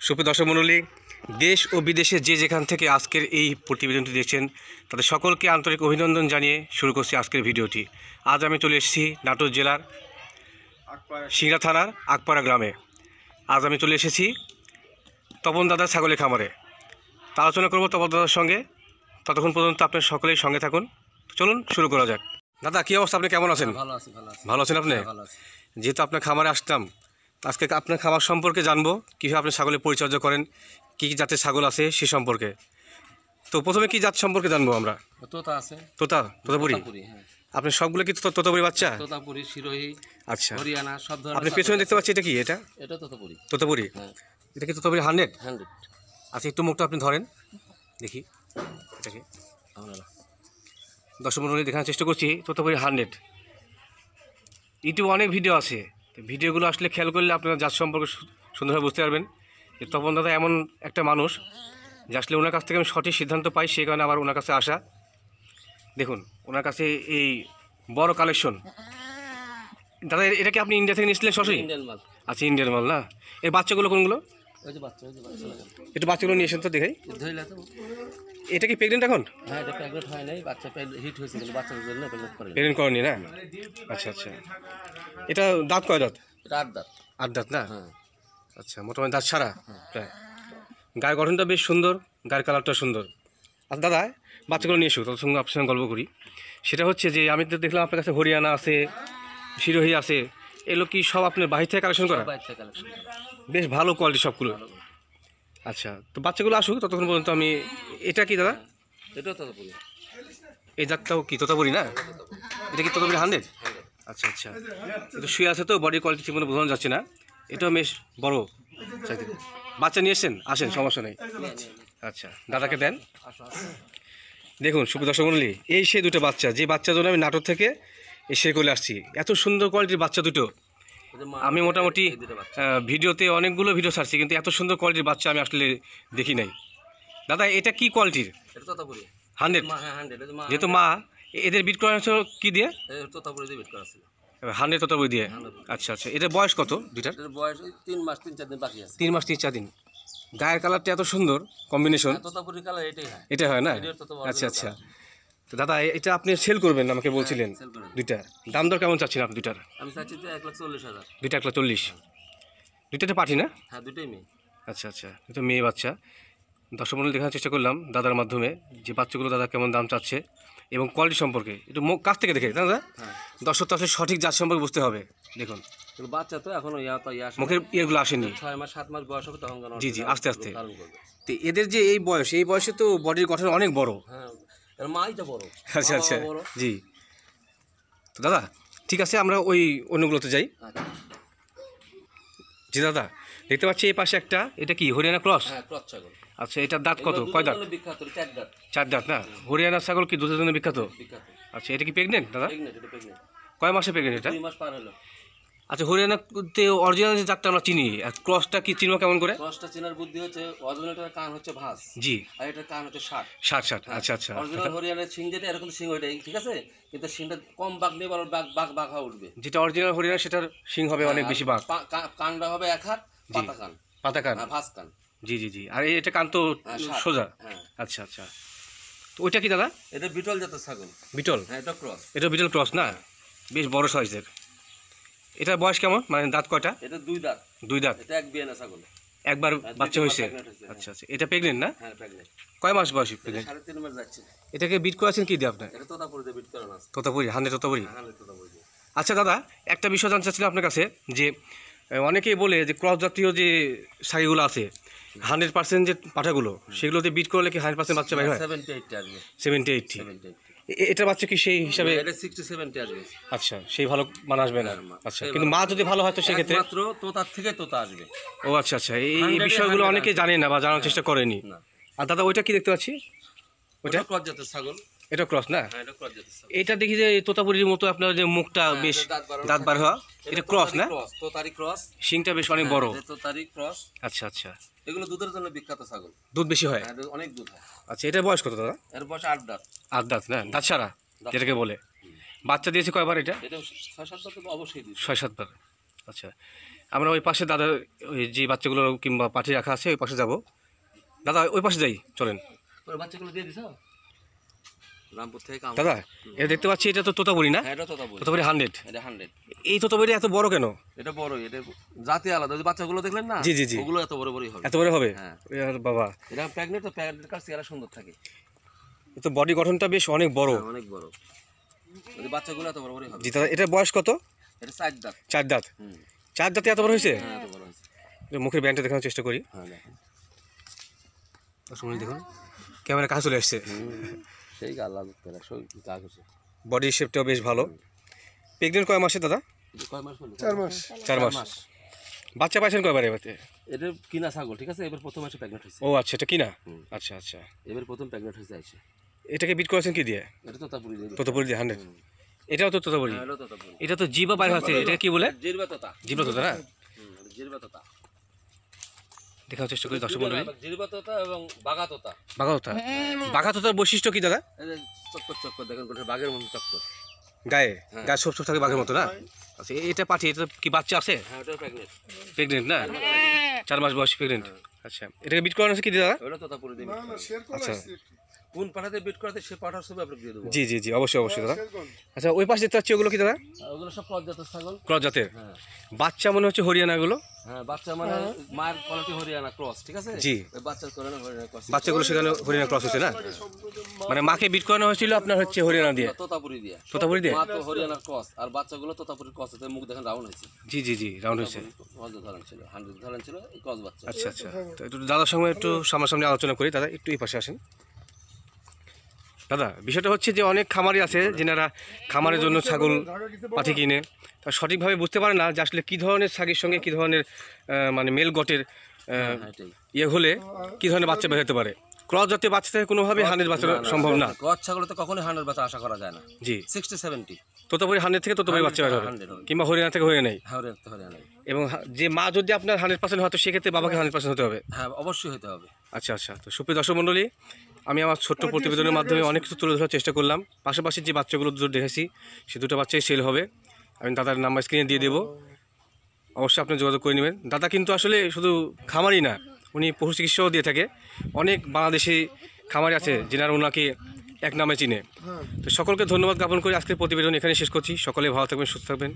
সুপ্রিয় দর্শক মণ্ডলী, দেশ ও বিদেশে যে যেখান থেকে আজকের এই প্রতিবেদনটি দেখছেন তাদের সকলকে আন্তরিক অভিনন্দন জানিয়ে শুরু করছি আজকের ভিডিওটি। আজ আমি চলে এসেছি নাটোর জেলার সিংড়া থানার আকপাড়া গ্রামে। আজ আমি চলে এসেছি তপন দাদার ছাগলের খামারে। তা আলোচনা করবো তপন দাদার সঙ্গে। ততক্ষণ পর্যন্ত আপনার সকলেই সঙ্গে থাকুন। চলুন শুরু করা যাক। দাদা, কী অবস্থা? আপনি কেমন আছেন? ভালো আছেন আপনি? যেহেতু আপনার খামারে আসতাম, আজকে আপনার খামার সম্পর্কে জানবো, কীভাবে আপনি ছাগলের পরিচর্যা করেন, কী কী জাতের ছাগল আছে সে সম্পর্কে। তো প্রথমে কি জাত সম্পর্কে জানবো আমরা? তোতা আছে। তোতাপুরি। আপনি সবগুলো কি তোতাপুরি বাচ্চা? তোতাপুরি, সিরোহি, আচ্ছা, হরিয়ানা সব ধরনের। আপনি পেছনে দেখতে পাচ্ছি এটা কি? এটা তোতাপুরি। এটা কি তোতাপুরি 100? আচ্ছা, একটু মুখটা আপনি ধরেন দেখি এটাকে। দর্শক মণ্ডলী, দেখানোর চেষ্টা করছি তোতাপুরি 100। ইউটিউবে অনেক ভিডিও আছে, ভিডিওগুলো আসলে খেয়াল করলে আপনারা জাত সম্পর্কে সুন্দরভাবে বুঝতে পারবেন যে তপন দাদা এমন একটা মানুষ যে আসলে ওনার কাছ থেকে আমি সঠিক সিদ্ধান্ত পাই, সেই কারণে আবার ওনার কাছে আসা। দেখুন ওনার কাছে এই বড় কালেকশন। দাদা, এটা কি আপনি ইন্ডিয়া থেকে নিয়েছিলেন সরাসরি? আচ্ছা, ইন্ডিয়ান মাল না? এই বাচ্চাগুলো কোনগুলো? একটু বাচ্চাগুলো নিয়েছেন তো দেখাই। এটা কি প্রেগনেন্ট এখন? প্রেগনেন্ট করেনি না? আচ্ছা আচ্ছা, এটা দাঁত কয় দাঁত? 8 দাঁত না? আচ্ছা, মোটামুটি দাঁত ছাড়া প্রায়। গায়ের গঠনটা বেশ সুন্দর, গায়ের কালারটা সুন্দর। আচ্ছা দাদা, বাচ্চাগুলো নিয়ে এসো, তার সঙ্গে আপনার সঙ্গে গল্প করি। সেটা হচ্ছে যে আমি তো দেখলাম আপনার কাছে হরিয়ানা আছে, সিরোহি আছে, এগুলো কি সব আপনার বাহির থেকে কালেকশন করা? বেশ ভালো কোয়ালিটি সবগুলো। আচ্ছা, তো বাচ্চাগুলো আসুক, ততক্ষণ পর্যন্ত আমি। এটা কি দাদা? এই জাতটাও কি তোতাপুরি না? এটা কি তোতাপুরি 100? আচ্ছা আচ্ছা, একটু শুয়ে আছে তো, বডি কোয়ালিটি ঠিক মতো বোঝানো যাচ্ছে না। এটাও বেশ বড়। বাচ্চা নিয়ে এসছেন? আসেন, সমস্যা নেই। আচ্ছা, দাদাকে দেন। দেখুন সুপ্রিয় দর্শক মণ্ডলী, এই সেই দুটো বাচ্চা, যে বাচ্চার জন্য আমি নাটোর থেকে এসে করে আসছি। এত সুন্দর কোয়ালিটির বাচ্চা দুটো। আমি মোটামুটি ভিডিওতে অনেকগুলো ভিডিও ছাড়ছি, কিন্তু এত সুন্দর কোয়ালিটির বাচ্চা আমি আসলে দেখি নাই। দাদা, এটা কি কোয়ালিটির? 100? যেহেতু মা, এদের বিট করা হচ্ছে কি দিয়ে? 100 তোতাপুরি দিয়ে। আচ্ছা আচ্ছা, এটার বয়স কত দুইটার? বয়স 3 মাস 3-4 দিন বাকি আছে। 3 মাস 3-4 দিন। গায়ের কালারটা এত সুন্দর কম্বিনেশন। তোতাপুরি কালার এটাই হয়। এটা হয় না? আচ্ছা আচ্ছা, তো দাদা এটা আপনি সেল করবেন আমাকে বলছিলেন দুইটা। দাম দর কেমন চাচ্ছেন আপনি দুইটার? আমি চাচ্ছি 1,40,000। দুইটা 1,40,000। দুইটাতে পাঠি না? হ্যাঁ, দুটোই মেয়ে। আচ্ছা আচ্ছা, এটা মেয়ে বাচ্চা। দর্শক মণ্ডলী, দেখানোর চেষ্টা করলাম দাদার মাধ্যমে যে বাচ্চাগুলো দাদা কেমন দাম চাচ্ছে এবং কোয়ালিটি সম্পর্কে একটু কাছ থেকে দেখে দাদা। দর্শক তো আসলে সঠিক জাত সম্পর্কে বুঝতে হবে। দেখুন বাচ্চা তো এখনো মুখের ইয়েগুলো আসেনি। 6 মাস 7 মাস বয়স হবে তখন। জি জি, আস্তে আস্তে। তো এদের যে এই বয়সে তো বডির গঠন অনেক বড়। হ্যাঁ, এর মাইটা বড়। আচ্ছা আচ্ছা, জি। তো দাদা ঠিক আছে, আমরা ওই অন্যগুলোতে যাই। জি দাদা, দেখতে পাচ্ছি এই পাশে একটা, এটা কি হরিয়ানা ক্রস? হ্যাঁ, ক্রস ছাগল। আচ্ছা, এটার দাঁত কত? কয় দাঁত? বিখ্যাত 4 দাঁত। 4 দাঁত না? হরিয়ানা ছাগল কি দুধের জন্য বিখ্যাত? আচ্ছা, এটা কি প্রেগনেন্ট দাদা? কয় মাসে প্রেগনেন্ট এটা? 2 মাস পার হলো। আচ্ছা, হরিয়ানাতে অরিজিনাল যে জাতটা আমরা চিনি, আর ক্রসটা কি চিনবো কেমন করে? ক্রসটা চেনার বুদ্ধি হচ্ছে, অরিজিনালটার কান হচ্ছে ভাঁজ। জি। আর এটার কান হচ্ছে 60। আচ্ছা আচ্ছা, অরিজিনাল হরিয়ানার সিং যেটা এরকম সিং ওইটাই, ঠিক আছে, কিন্তু সিংটা কম বাঘ নিয়ে বড় বাঘ হয়ে উঠবে। যেটা অরিজিনাল হরিয়ানা সেটার সিং হবে অনেক বেশি বাঘ। কানটা হবে 1 হাত, পাতা কান, ভাঁজ কান। জি জি জি, আর এটা কান তো সোজা। আচ্ছা আচ্ছা, তো ওইটা কি দাদা? এটা বিটল জাতের ছাগল। বিটল? হ্যাঁ, এটা ক্রস। এটা বিটল ক্রস না? বেশ বড় সাইজের। এটার বয়স কেমন, মানে দাঁত কয়টা? এটা 2 দাঁত। 2 দাঁত। এটা এক বিয়ানা ছাগল, একবার বাচ্চা হয়েছে? আচ্ছা আচ্ছা, এটা প্রেগনেন্ট না? হ্যাঁ, প্রেগনেন্ট। কয় মাস বয়স প্রেগনেন্ট? 3.5 মাস যাচ্ছে। এটাকে বিট করাছেন কি দিয়ে আপনার? এটা তোতাপুরি দিয়ে বিট করানো আছে। তোতাপুরি 100 তোতাপুরি? হ্যাঁ, তোতাপুরি। আচ্ছা দাদা, একটা বিষয় জানতে চাচ্ছিলাম আপনার কাছে, যে অনেকেই বলে যে ক্রস জাতীয় যে ছাগলগুলো আছে 100% যে পাঠাগুলো, সেগুলোতে বিট করলে কি 100% বাচ্চা বের হয়? 70-80 আসবে। 70-80? এটার বাচ্চা কি সেই হিসাবে? এটা 60-70 আসবে। আচ্ছা, সেই ভালো মান আসবে না? আচ্ছা, কিন্তু মা যদি ভালো হয় তো সেক্ষেত্রে মাত্র তোতার থেকে তোতা আসবে। ও আচ্ছা আচ্ছা, এই বিষয়গুলো অনেকে জানে না বা জানার চেষ্টা করেনি। আর দাদা, ওইটা কি দেখতে পাচ্ছি? ওটা ক্রস জাতের ছাগল। এটা ক্রস না? হ্যাঁ, এটা ক্রস জাতের ছাগল। এটা দেখি যে তোতাপুরির মতো আপনার যে মুখটা বেশ দাঁত বার হওয়া, এটা ক্রস না? তোতারি ক্রস। শিংটা বেশ অনেক বড়। তোতারি ক্রস। আচ্ছা আচ্ছা, এগুলো দুধের জন্য বিখ্যাত ছাগল। দুধ বেশি হয়? হ্যাঁ, অনেক দুধ হয়। আচ্ছা, এটার বয়স কত দাদা? এর বয়স 8 দাঁত। 8 দাঁত না? দাঁত ছাড়া যেটাকে বলে। বাচ্চা দিয়েছে কয়বার এটা? এটা 6-7 দাঁত অবশ্যই দিয়েছে। 6-7 বার। আচ্ছা, আমরা ওই পাশে দাদা ওই যে বাচ্চাগুলো কিংবা পাঠি রাখা আছে ওই পাশে যাব। দাদা ওই পাশে যাই, চলেন। ওই বাচ্চাগুলো দিয়ে দিছ রামপুর থেকে কাম। দাদা এটা দেখতে পাচ্ছি, এটা তো তোতাপুরি না? হ্যাঁ এটা তোতাপুরি। তোতাপুরি 100। এটা 100। এই তোতাপুরি এত বড় কেন? এটা বড়, এটা জাতি আলাদা। ওই বাচ্চাগুলো দেখলেন না? জি জি জি, ওগুলো এত বড় বড়ই হবে। এত বড় হবে? হ্যাঁ আর বাবা, এটা প্রেগনেন্ট, তো প্রেগনেন্ট কাছে এরা সুন্দর থাকে। তো বডি গঠনটা বেশ অনেক বড়। হ্যাঁ, অনেক বড়। ওই বাচ্চাগুলো এত বড় বড়ই হবে। জি দাদা, এটার বয়স কত? এটা 4 দাঁত। 4 দাঁত। 4 দাঁতে এত বড় হয়েছে? হ্যাঁ এত বড় হয়েছে। মুখের ব্যান্ডটা দেখানোর চেষ্টা করি। হ্যাঁ দেখেন, শুনুন, দেখুন ক্যামেরা কাছে চলে আসছে। সেই গাল লাল করে সই কাজ হচ্ছে। বডি শেপটাও বেশ ভালো। প্রেগনেন্ট কয় মাসে দাদা? এটা কয় মাস হলো? 4 মাস। 4 মাস। বাচ্চা পাইছেন কয়বার এবারে? এটা কিনা ছাগল, ঠিক আছে? এবার প্রথম মাসে প্রেগনেন্ট হয়েছে। ও আচ্ছা, এটা কিনা? আচ্ছা আচ্ছা। এবার প্রথম প্রেগনেন্ট হয়েছে আইছে। এটাকে বিট করেছেন কি দিয়ে? এটা তোতাপুরি দিয়ে। তোতাপুরি দিয়ে 100। এটাও তো তোতাপুরি। হ্যাঁ এটা তোতাপুরি। এটা তো জিবা বাইরে আছে, এটাকে কি বলে? জিরবা তোতা। জিবা তোতা না? জিরবা তোতা। দেখার চেষ্টা করি দর্শক মণ্ডলী। জিরবা তোতা এবং বাঘা তোতা। বাঘা তোতা। বাঘা তোতার বৈশিষ্ট্য কি দাদা? এই যে চক্কর চক্কর দেখেন, গোটা বাঘের মতো চক্কর। গায়ে গায়ে সব সব থাকে বাঘের মতো না? আচ্ছা, এটা পাঠি, এটা কি বাচ্চা আছে? হ্যাঁ ওটা প্রেগনেন্ট। প্রেগনেন্ট না? 4 মাস বয়স প্রেগনেন্ট। আচ্ছা, এটাকে বিট করানো আছে কি দাদা? ওটা তোতাপুরি দিয়ে। না না শেয়ার করে আচ্ছা। আসছি একটু। কোন পাঠাতে বিট করাতে সে পাঠার ছবি আপনাকে দিয়ে দেবো। জি জি জি, অবশ্যই অবশ্যই দাদা। শেয়ার করুন। আচ্ছা, ওই পাশে দেখতে পাচ্ছি ওগুলো কি দাদা? ওগুলো সব ক্রস জাতের ছাগল। ক্রস জাতের। হ্যাঁ বাচ্চা মনে হচ্ছে হরিয়ানাগুলো। হ্যাঁ বাচ্চা মানে মায়ের কোয়ালিটি হরিয়ানা ক্রস, ঠিক আছে? জি। ওই বাচ্চার কোয়ালিটি হরিয়ানা ক্রস। বাচ্চাগুলো সেখানে হরিয়ানা ক্রস হচ্ছে না? মানে মাকে বিট করানো হয়েছিল আপনার হচ্ছে হরিয়ানা দিয়ে, তোতাপুরি দিয়ে। তোতাপুরি দিয়ে। মা তো হরিয়ানা ক্রস, আর বাচ্চাগুলো তোতাপুরি ক্রস। এতে মুখ দেখেন রাউন্ড হয়েছে। জি জি জি, রাউন্ড হয়েছে। ক্রস ধরেন ছিল, 100 ধরেন ছিল, এই ক্রস বাচ্চা। আচ্ছা আচ্ছা, তো একটু দাদার সঙ্গে একটু সামনাসামনি আলোচনা করি। দাদা একটু এই পাশে আসেন। দাদা বিষয়টা হচ্ছে যে অনেক খামারি আছে যেনারা খামারের জন্য ছাগল পাঠি কিনে, তা সঠিকভাবে বুঝতে পারে না যে আসলে কী ধরনের ছাগির সঙ্গে কী ধরনের মানে মেল গটের হ্যাঁ এটাই। ইয়ে হলে কী ধরনের বাচ্চা বের হতে পারে। ক্রস জাতীয় বাচ্চা থেকে কোনোভাবেই 100 বাচ্চা সম্ভব না। ক্রস ছাগলে তো কখনোই 100 বাচ্চা আশা করা যায় না। জি, 60-70। তোতাপুরি 100 থেকে তোতাপুরি বাচ্চা বের হবে, 100 হবে। কিংবা হরিয়ানা থেকে হরিয়ানাই। হ্যাঁ হরিয়ানা। এবং যে মা যদি আপনার 100% হয় তো সেক্ষেত্রে বাবাকে 100% হতে হবে। হ্যাঁ অবশ্যই হতে হবে। আচ্ছা আচ্ছা, তো সুপ্রিয় দর্শক মণ্ডলী, আমি আমার ছোট্ট প্রতিবেদনের মাধ্যমে অনেক কিছু তুলে ধরার চেষ্টা করলাম। পাশাপাশি যে বাচ্চাগুলো দুটো দেখেছি সে দুটো বাচ্চাই সেল হবে। আমি দাদার নাম্বার স্ক্রিনে দিয়ে দেবো, অবশ্যই আপনি যোগাযোগ করে নেবেন। দাদা কিন্তু আসলে শুধু খামারই না, উনি পশু চিকিৎসাও দিয়ে থাকে। অনেক বাংলাদেশি খামারি আছে যেনারা ওনাকে এক নামে চিনে। তো সকলকে ধন্যবাদ জ্ঞাপন করে আজকের প্রতিবেদন এখানে শেষ করছি। সকলে ভালো থাকবেন, সুস্থ থাকবেন।